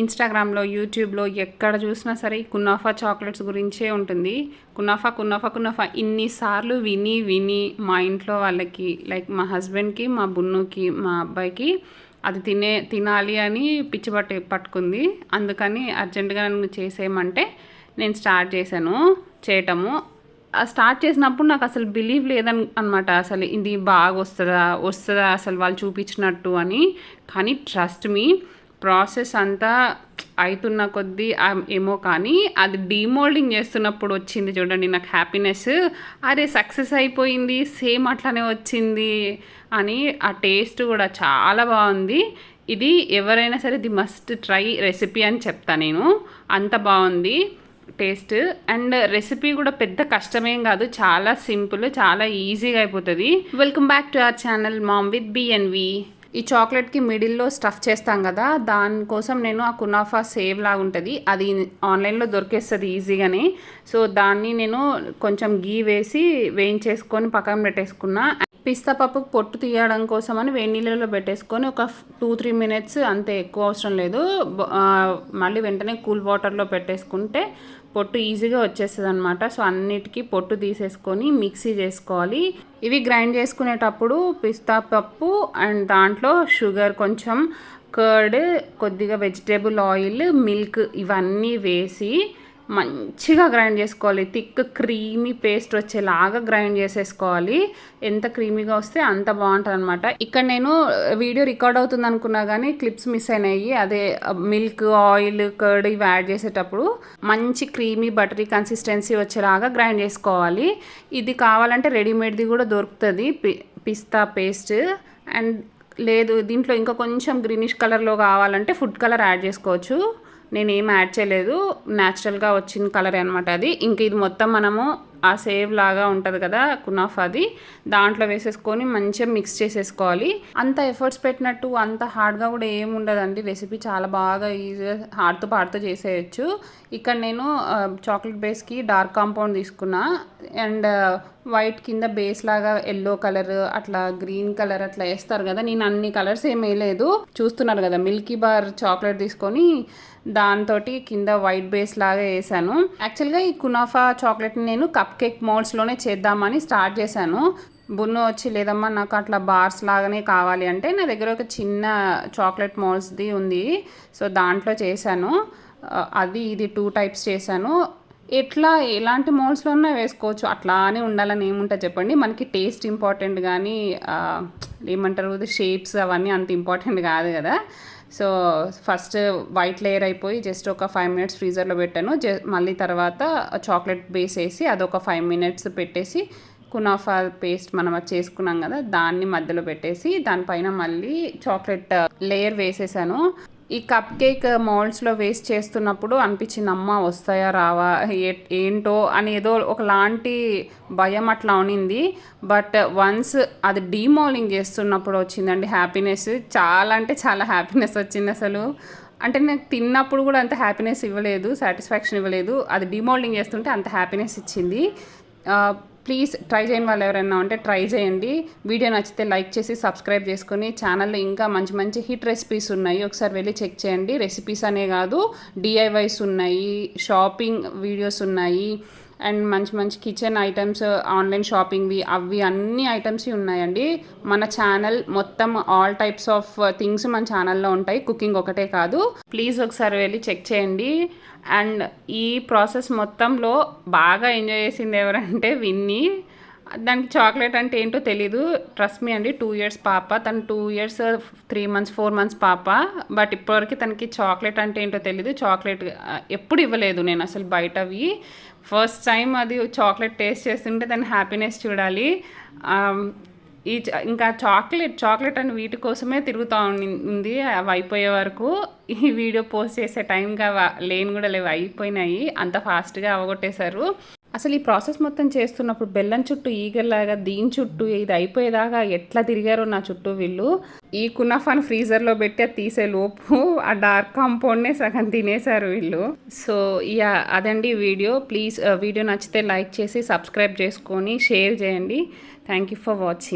ఇన్స్టాగ్రామ్లో, యూట్యూబ్లో ఎక్కడ చూసినా సరే కునాఫా చాక్లెట్స్ గురించే ఉంటుంది. కునాఫా కునాఫా కునాఫా ఇన్నిసార్లు విని విని మా ఇంట్లో వాళ్ళకి, లైక్ మా హస్బెండ్కి, మా బున్నుకి, మా అబ్బాయికి అది తినాలి అని పిచ్చి పట్టుకుంది. అందుకని అర్జెంటుగా నన్ను చేసేయమంటే నేను స్టార్ట్ చేశాను చేయటము. స్టార్ట్ చేసినప్పుడు నాకు అసలు బిలీవ్ లేదనమాట. అసలు ఇది బాగా వస్తుందా అసలు వాళ్ళు చూపించినట్టు అని. కానీ ట్రస్ట్ మీ, ప్రాసెస్ అంతా అవుతున్న కొద్దీ ఏమో కానీ అది డీమోల్డింగ్ చేస్తున్నప్పుడు వచ్చింది చూడండి నాకు హ్యాపీనెస్. అరే సక్సెస్ అయిపోయింది, సేమ్ అట్లానే వచ్చింది అని. ఆ టేస్ట్ కూడా చాలా బాగుంది. ఇది ఎవరైనా సరే ది మస్ట్ ట్రై రెసిపీ అని చెప్తా నేను. అంత బాగుంది టేస్ట్. అండ్ రెసిపీ కూడా పెద్ద కష్టమేం కాదు, చాలా సింపుల్, చాలా ఈజీగా అయిపోతుంది. Welcome back to our channel ma'am with BNV. ఈ చాక్లెట్కి మిడిల్లో స్టఫ్ చేస్తాం కదా, దానికోసం నేను ఆ కునాఫా సేవ్ లాగా ఉంటుంది, అది ఆన్లైన్లో దొరికేస్తుంది ఈజీగానే. సో దాన్ని నేను కొంచెం గీ వేసి వేయించేసుకొని పక్కన పెట్టేసుకున్నా. పిస్తా పప్పు పొట్టు తీయడం కోసం అని వేడి నీళ్ళలో పెట్టేసుకొని ఒక 2-3 మినిట్స్, అంతే, ఎక్కువ అవసరం లేదు. మళ్ళీ వెంటనే కూల్ వాటర్లో పెట్టేసుకుంటే పొట్టు ఈజీగా వచ్చేస్తుంది అనమాట. సో అన్నిటికీ పొట్టు తీసేసుకొని మిక్సీ చేసుకోవాలి. ఇవి గ్రైండ్ చేసుకునేటప్పుడు పిస్తా పప్పు అండ్ దాంట్లో షుగర్, కొంచెం కర్డ్, కొద్దిగా వెజిటేబుల్ ఆయిల్, మిల్క్ ఇవన్నీ వేసి మంచిగా గ్రైండ్ చేసుకోవాలి. థిక్ క్రీమీ పేస్ట్ వచ్చేలాగా గ్రైండ్ చేసేసుకోవాలి. ఎంత క్రీమీగా వస్తే అంత బాగుంటుంది అనమాట. ఇక్కడ నేను వీడియో రికార్డ్ అవుతుంది అనుకున్నా కానీ క్లిప్స్ మిస్ అయినాయి. అదే మిల్క్, ఆయిల్, కర్డ్ ఇవి యాడ్ చేసేటప్పుడు మంచి క్రీమీ బటరీ కన్సిస్టెన్సీ వచ్చేలాగా గ్రైండ్ చేసుకోవాలి. ఇది కావాలంటే రెడీమేడ్ది కూడా దొరుకుతుంది పిస్తా పేస్ట్. అండ్ లేదు దీంట్లో ఇంకా కొంచెం గ్రీనిష్ కలర్లో కావాలంటే ఫుడ్ కలర్ యాడ్ చేసుకోవచ్చు. నేను ఏం యాడ్ చేయలేదు, న్యాచురల్గా వచ్చిన కలర్ అనమాట అది. ఇంక ఇది మొత్తం మనము ఆ సేవ్ లాగా ఉంటుంది కదా కునాఫాది, దాంట్లో వేసేసుకొని మంచిగా మిక్స్ చేసేసుకోవాలి. అంత ఎఫర్ట్స్ పెట్టినట్టు అంత హార్డ్గా కూడా ఏమి ఉండదండి. రెసిపీ చాలా బాగా ఈజీగా హార్డ్తో పాడుతో చేసేయచ్చు. ఇక్కడ నేను చాక్లెట్ బేస్కి డార్క్ కాంపౌండ్ తీసుకున్నా. అండ్ వైట్ కింద బేస్ లాగా ఎల్లో కలర్, అట్లా గ్రీన్ కలర్ అట్లా వేస్తారు కదా, నేను అన్ని కలర్స్ ఏం వేయలేదు. చూస్తున్నారు కదా, మిల్కీ బార్ చాక్లెట్ తీసుకొని దాంతో కింద వైట్ బేస్ లాగా వేసాను. యాక్చువల్గా ఈ కునాఫా చాక్లెట్ని నేను కప్ కేక్ మోల్డ్స్లోనే చేద్దామని స్టార్ట్ చేశాను. బున్ను వచ్చి లేదమ్మా నాకు అట్లా బార్స్ లాగానే కావాలి అంటే నా దగ్గర ఒక చిన్న చాక్లెట్ మోల్డ్స్ది ఉంది. సో దాంట్లో చేశాను. అది ఇది 2 టైప్స్ చేశాను. ఎలాంటి మోల్డ్స్లోనే వేసుకోవచ్చు, అట్లా అని ఉండాలని ఏముంటుంది చెప్పండి. మనకి టేస్ట్ ఇంపార్టెంట్ కానీ ఏమంటారు షేప్స్ అవన్నీ అంత ఇంపార్టెంట్ కాదు కదా. సో ఫస్ట్ వైట్ లేయర్ అయిపోయి జస్ట్ ఒక 5 మినిట్స్ ఫ్రీజర్లో పెట్టాను. మళ్ళీ తర్వాత చాక్లెట్ బేస్ వేసి అదొక 5 మినిట్స్ పెట్టేసి కునాఫా పేస్ట్ మనం అది చేసుకున్నాం కదా దాన్ని మధ్యలో పెట్టేసి దానిపైన మళ్ళీ చాక్లెట్ లేయర్ వేసేసాను. ఈ కప్ కేక్ మోల్డ్స్లో వేస్ట్ చేస్తున్నప్పుడు అనిపించింది, అమ్మ వస్తాయా రావా ఏంటో అని ఏదో ఒకలాంటి భయం అట్లా ఉనింది. బట్ వన్స్ అది డీమోల్డింగ్ చేస్తున్నప్పుడు వచ్చిందండి హ్యాపీనెస్. చాలా అంటే చాలా హ్యాపీనెస్ వచ్చింది అసలు. అంటే నాకు తిన్నప్పుడు కూడా అంత హ్యాపీనెస్ ఇవ్వలేదు, సాటిస్ఫాక్షన్ ఇవ్వలేదు. అది డీమోల్డింగ్ చేస్తుంటే అంత హ్యాపీనెస్ ఇచ్చింది. ప్లీజ్ ట్రై చేయని వాళ్ళు ఎవరైనా ఉంటే ట్రై చేయండి. వీడియో నచ్చితే లైక్ చేసి సబ్స్క్రైబ్ చేసుకొని, ఛానల్లో ఇంకా మంచి మంచి హిట్ రెసిపీస్ ఉన్నాయి, ఒకసారి వెళ్ళి చెక్ చేయండి. రెసిపీస్ అనే కాదు, డిఐవైస్ ఉన్నాయి, షాపింగ్ వీడియోస్ ఉన్నాయి, అండ్ మంచి మంచి కిచెన్ ఐటమ్స్, ఆన్లైన్ షాపింగ్వి అవి అన్ని ఐటమ్స్ ఉన్నాయండి. మన ఛానల్ మొత్తం ఆల్ టైప్స్ ఆఫ్ థింగ్స్ మన ఛానల్లో ఉంటాయి, కుకింగ్ ఒకటే కాదు. ప్లీజ్ ఒకసారి వెళ్ళి చెక్ చేయండి. అండ్ ఈ ప్రాసెస్ మొత్తంలో బాగా ఎంజాయ్ చేసింది ఎవరంటే విన్నీ. దానికి చాక్లెట్ అంటే ఏంటో తెలీదు, ట్రస్ట్ మీ అండి. 2 ఇయర్స్ పాప, తను 2 ఇయర్స్ 3 మంత్స్ 4 మంత్స్ పాప. బట్ ఇప్పటివరకు తనకి చాక్లెట్ అంటే ఏంటో తెలీదు. చాక్లెట్ ఎప్పుడు ఇవ్వలేదు నేను అసలు బయటవి. ఫస్ట్ టైం అది చాక్లెట్ టేస్ట్ చేస్తుంటే దాని హ్యాపీనెస్ చూడాలి. ఇంకా చాక్లెట్ అని వీటి కోసమే తిరుగుతూ ఉంది. అవి అయిపోయే వరకు ఈ వీడియో పోస్ట్ చేసే టైంగా లేని కూడా లేవు, అయిపోయినాయి, అంత ఫాస్ట్గా అవగొట్టేశారు. అసలు ఈ ప్రాసెస్ మొత్తం చేస్తున్నప్పుడు బెల్లం చుట్టూ ఈగల్లాగా దీని చుట్టూ ఇది అయిపోయేదాకా ఎట్లా తిరిగారో నా చుట్టూ వీళ్ళు. ఈ కునాఫాను ఫ్రీజర్లో పెట్టి అది తీసే లోపు ఆ డార్క్ కాంపౌండ్నే సగం తినేశారు వీళ్ళు. సో అదండి వీడియో. ప్లీజ్ వీడియో నచ్చితే లైక్ చేసి సబ్స్క్రైబ్ చేసుకొని షేర్ చేయండి. Thank you for watching.